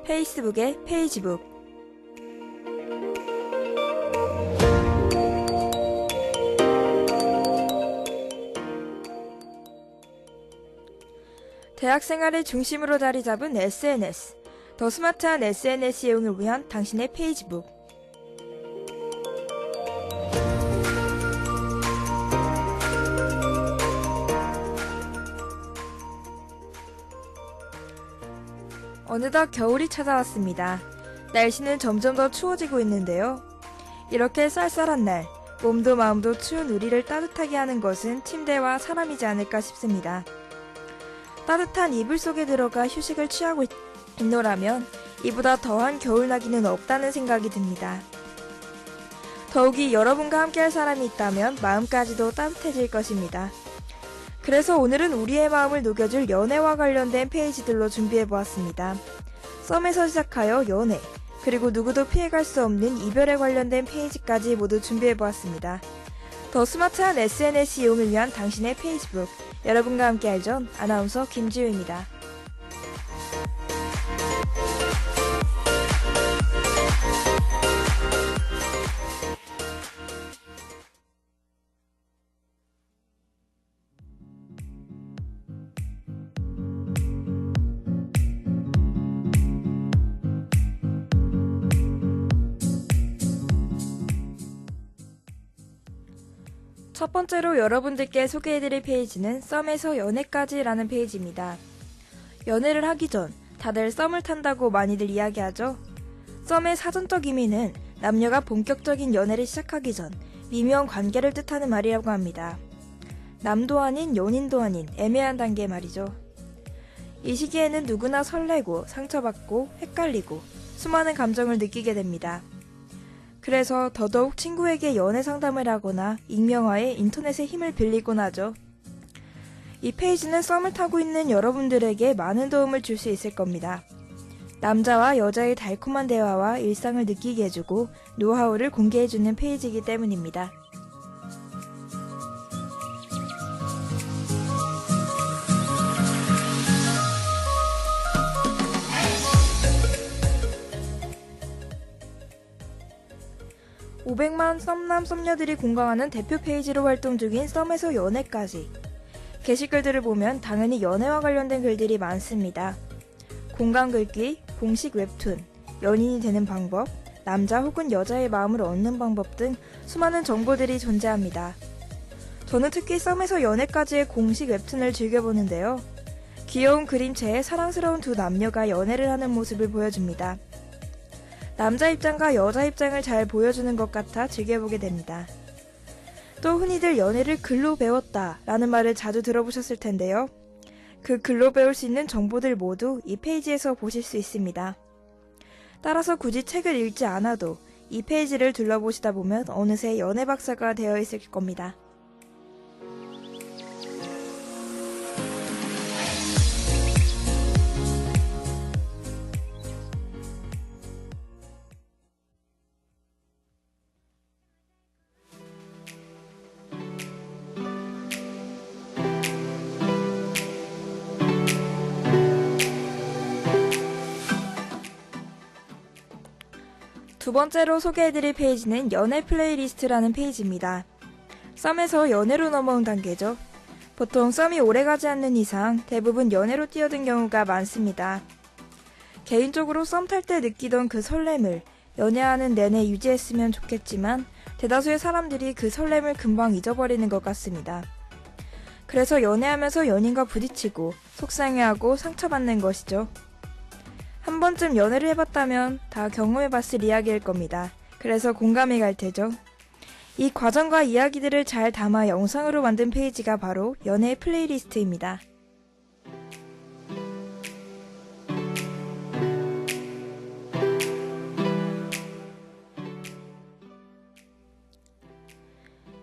페이스북의 페이지북. 대학생활을 중심으로 자리 잡은 SNS. 더 스마트한 SNS 이용을 위한 당신의 페이지북. 어느덧 겨울이 찾아왔습니다. 날씨는 점점 더 추워지고 있는데요. 이렇게 쌀쌀한 날, 몸도 마음도 추운 우리를 따뜻하게 하는 것은 침대와 사람이지 않을까 싶습니다. 따뜻한 이불 속에 들어가 휴식을 취하고 있노라면 이보다 더한 겨울나기는 없다는 생각이 듭니다. 더욱이 여러분과 함께할 사람이 있다면 마음까지도 따뜻해질 것입니다. 그래서 오늘은 우리의 마음을 녹여줄 연애와 관련된 페이지들로 준비해보았습니다. 썸에서 시작하여 연애, 그리고 누구도 피해갈 수 없는 이별에 관련된 페이지까지 모두 준비해보았습니다. 더 스마트한 SNS 이용을 위한 당신의 페이지북. 여러분과 함께할 전 아나운서 김지우입니다. 첫 번째로 여러분들께 소개해드릴 페이지는 썸에서 연애까지라는 페이지입니다. 연애를 하기 전 다들 썸을 탄다고 많이들 이야기하죠. 썸의 사전적 의미는 남녀가 본격적인 연애를 시작하기 전 미묘한 관계를 뜻하는 말이라고 합니다. 남도 아닌 연인도 아닌 애매한 단계 말이죠. 이 시기에는 누구나 설레고 상처받고 헷갈리고 수많은 감정을 느끼게 됩니다. 그래서 더더욱 친구에게 연애 상담을 하거나 익명화해 인터넷의 힘을 빌리곤 하죠. 이 페이지는 썸을 타고 있는 여러분들에게 많은 도움을 줄 수 있을 겁니다. 남자와 여자의 달콤한 대화와 일상을 느끼게 해주고 노하우를 공개해주는 페이지이기 때문입니다. (500만) 썸남 썸녀들이 공감하는 대표 페이지로 활동 중인 썸에서 연애까지. 게시글들을 보면 당연히 연애와 관련된 글들이 많습니다. 공감 글귀, 공식 웹툰, 연인이 되는 방법, 남자 혹은 여자의 마음을 얻는 방법 등 수많은 정보들이 존재합니다. 저는 특히 썸에서 연애까지의 공식 웹툰을 즐겨보는데요. 귀여운 그림체에 사랑스러운 두 남녀가 연애를 하는 모습을 보여줍니다. 남자 입장과 여자 입장을 잘 보여주는 것 같아 즐겨보게 됩니다. 또 흔히들 연애를 글로 배웠다 라는 말을 자주 들어보셨을 텐데요. 그 글로 배울 수 있는 정보들 모두 이 페이지에서 보실 수 있습니다. 따라서 굳이 책을 읽지 않아도 이 페이지를 둘러보시다 보면 어느새 연애 박사가 되어 있을 겁니다. 두 번째로 소개해드릴 페이지는 연애 플레이리스트라는 페이지입니다. 썸에서 연애로 넘어온 단계죠. 보통 썸이 오래가지 않는 이상 대부분 연애로 뛰어든 경우가 많습니다. 개인적으로 썸 탈 때 느끼던 그 설렘을 연애하는 내내 유지했으면 좋겠지만 대다수의 사람들이 그 설렘을 금방 잊어버리는 것 같습니다. 그래서 연애하면서 연인과 부딪히고 속상해하고 상처받는 것이죠. 한 번쯤 연애를 해봤다면 다 경험해봤을 이야기일 겁니다. 그래서 공감이 갈 테죠. 이 과정과 이야기들을 잘 담아 영상으로 만든 페이지가 바로 연애 플레이리스트입니다.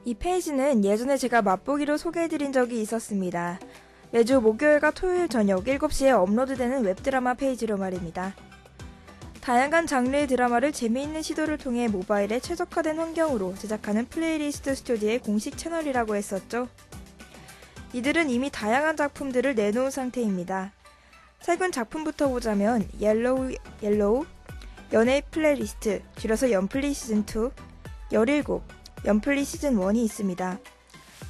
이 페이지는 예전에 제가 맛보기로 소개해드린 적이 있었습니다. 매주 목요일과 토요일 저녁 7시에 업로드되는 웹드라마 페이지로 말입니다. 다양한 장르의 드라마를 재미있는 시도를 통해 모바일에 최적화된 환경으로 제작하는 플레이리스트 스튜디오의 공식 채널이라고 했었죠. 이들은 이미 다양한 작품들을 내놓은 상태입니다. 최근 작품부터 보자면 옐로우, 연애 플레이리스트, 줄여서 연플리 시즌2, 17, 연플리 시즌1이 있습니다.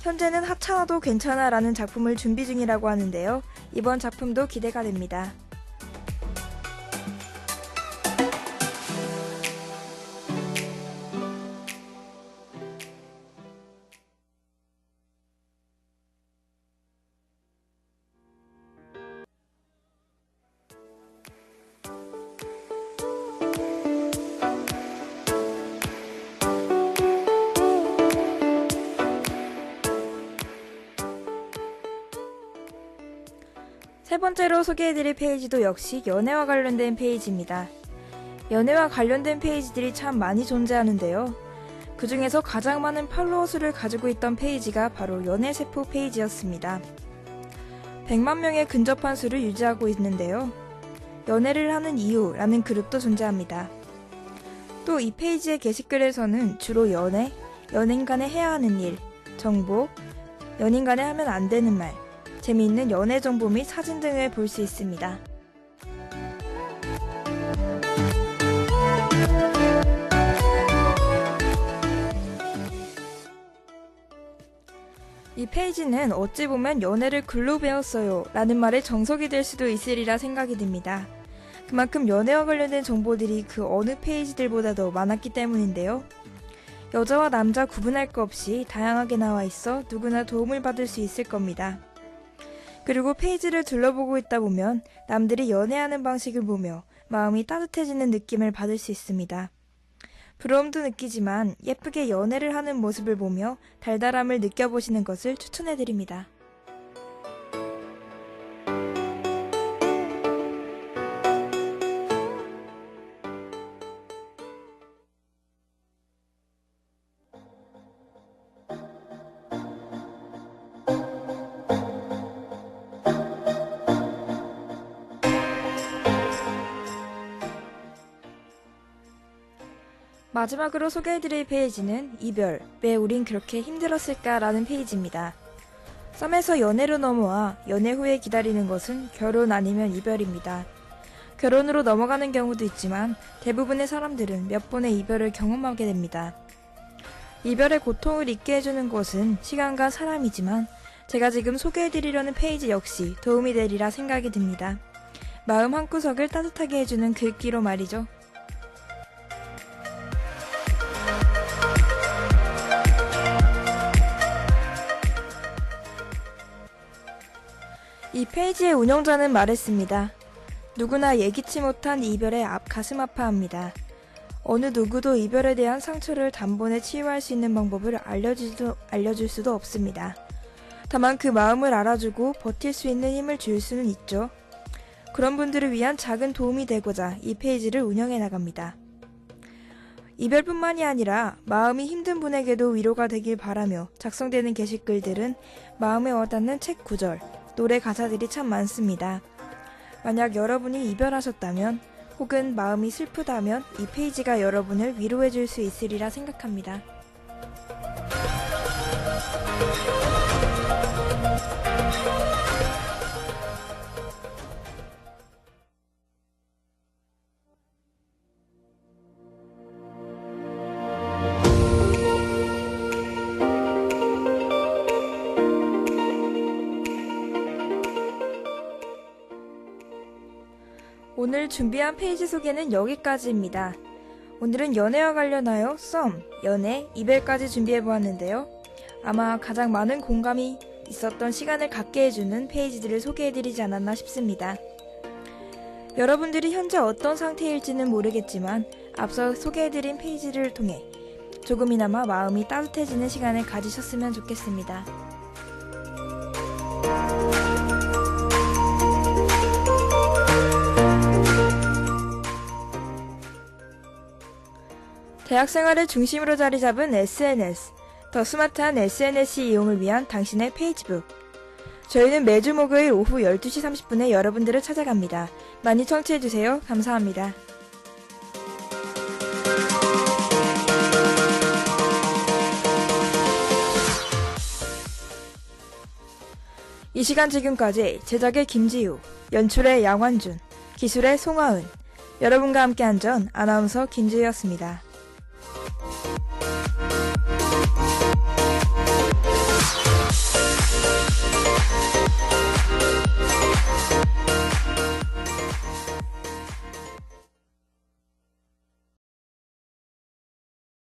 현재는 하찮아도 괜찮아 라는 작품을 준비 중이라고 하는데요. 이번 작품도 기대가 됩니다. 세 번째로 소개해드릴 페이지도 역시 연애와 관련된 페이지입니다. 연애와 관련된 페이지들이 참 많이 존재하는데요. 그 중에서 가장 많은 팔로워 수를 가지고 있던 페이지가 바로 연애세포 페이지였습니다. 100만 명에 근접한 수를 유지하고 있는데요. 연애를 하는 이유라는 그룹도 존재합니다. 또 이 페이지의 게시글에서는 주로 연애, 연인 간에 해야 하는 일, 정보, 연인 간에 하면 안 되는 말, 재미있는 연애 정보 및 사진 등을 볼 수 있습니다. 이 페이지는 어찌 보면 연애를 글로 배웠어요 라는 말의 정석이 될 수도 있으리라 생각이 듭니다. 그만큼 연애와 관련된 정보들이 그 어느 페이지들보다도 많았기 때문인데요. 여자와 남자 구분할 것 없이 다양하게 나와 있어 누구나 도움을 받을 수 있을 겁니다. 그리고 페이지를 둘러보고 있다 보면 남들이 연애하는 방식을 보며 마음이 따뜻해지는 느낌을 받을 수 있습니다. 부러움도 느끼지만 예쁘게 연애를 하는 모습을 보며 달달함을 느껴보시는 것을 추천해드립니다. 마지막으로 소개해드릴 페이지는 이별, 왜 우린 그렇게 힘들었을까 라는 페이지입니다. 썸에서 연애로 넘어와 연애 후에 기다리는 것은 결혼 아니면 이별입니다. 결혼으로 넘어가는 경우도 있지만 대부분의 사람들은 몇 번의 이별을 경험하게 됩니다. 이별의 고통을 잊게 해주는 것은 시간과 사람이지만 제가 지금 소개해드리려는 페이지 역시 도움이 되리라 생각이 듭니다. 마음 한구석을 따뜻하게 해주는 글귀로 말이죠. 이 페이지의 운영자는 말했습니다. 누구나 예기치 못한 이별에 가슴 아파합니다. 어느 누구도 이별에 대한 상처를 단번에 치유할 수 있는 방법을 알려줄 수도 없습니다. 다만 그 마음을 알아주고 버틸 수 있는 힘을 줄 수는 있죠. 그런 분들을 위한 작은 도움이 되고자 이 페이지를 운영해 나갑니다. 이별뿐만이 아니라 마음이 힘든 분에게도 위로가 되길 바라며 작성되는 게시글들은 마음에 와닿는 책 구절, 노래 가사들이 참 많습니다. 만약 여러분이 이별하셨다면 혹은 마음이 슬프다면 이 페이지가 여러분을 위로해줄 수 있으리라 생각합니다. 오늘 준비한 페이지 소개는 여기까지입니다. 오늘은 연애와 관련하여 썸, 연애, 이별까지 준비해보았는데요. 아마 가장 많은 공감이 있었던 시간을 갖게 해주는 페이지들을 소개해드리지 않았나 싶습니다. 여러분들이 현재 어떤 상태일지는 모르겠지만 앞서 소개해드린 페이지를 통해 조금이나마 마음이 따뜻해지는 시간을 가지셨으면 좋겠습니다. 대학생활을 중심으로 자리 잡은 SNS, 더 스마트한 SNS 이용을 위한 당신의 페이지북. 저희는 매주 목요일 오후 12시 30분에 여러분들을 찾아갑니다. 많이 청취해주세요. 감사합니다. 이 시간 지금까지 제작의 김지우, 연출의 양환준, 기술의 송하은. 여러분과 함께한 전 아나운서 김지혜였습니다.